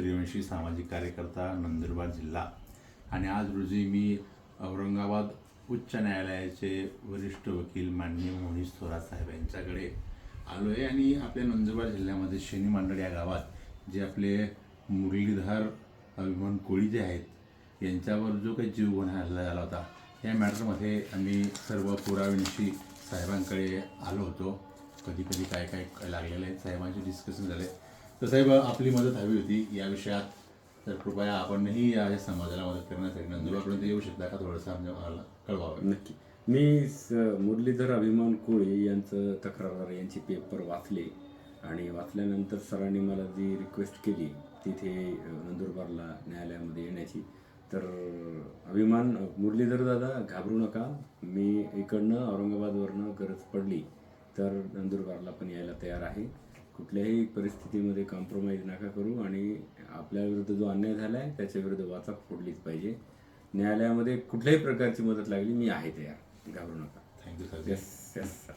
सूर्यवंशी सामाजिक कार्यकर्ता, नंदुरबार जिल्हा. आणि आज रोजी मी औरंगाबाद उच्च न्यायालयाचे वरिष्ठ वकील माननीय मोहिश थोरात साहेब यांच्याकडे आलो आहे. आणि आपल्या नंदुरबार जिल्ह्यामध्ये शेनी मांडळ या गावात जे आपले मुरलीधर अभिमान कोळी जे आहेत यांच्यावर जो काही जीव गुन्हा हल्ला झाला होता, या मॅटरमध्ये आम्ही सर्व पुराव्यांशी साहेबांकडे आलो होतो. कधी कधी काय काय लागलेलं आहे, साहेबांचे डिस्कशन झाले. तर साहेब, आपली मदत हवी होती या विषयात. तर कृपया आपणही या समाजाला मदत करण्यासाठी नंदुरबारपर्यंत येऊ शकता का? थोडंसं आम्हाला कळवावं. नक्की. मी मुरलीधर अभिमान कोळी यांचं तक्रारदार यांचे पेपर वाचले आणि वाचल्यानंतर सरांनी मला जी रिक्वेस्ट केली तिथे नंदुरबारला न्यायालयामध्ये येण्याची, तर मुरलीधर दादा घाबरू नका, मी इकडनं औरंगाबादवरनं गरज पडली तर नंदुरबारला पण यायला तयार आहे. कुठल्याही परिस्थितीमध्ये कॉम्प्रोमाइज नका करू आणि आपल्याविरुद्ध जो अन्याय झाला आहे त्याच्याविरुद्ध वाचा फोडलीच पाहिजे. न्यायालयामध्ये कुठल्याही प्रकारची मदत लागली मी आहे तयार, घाबरू नका. Thank you sir. Yes sir.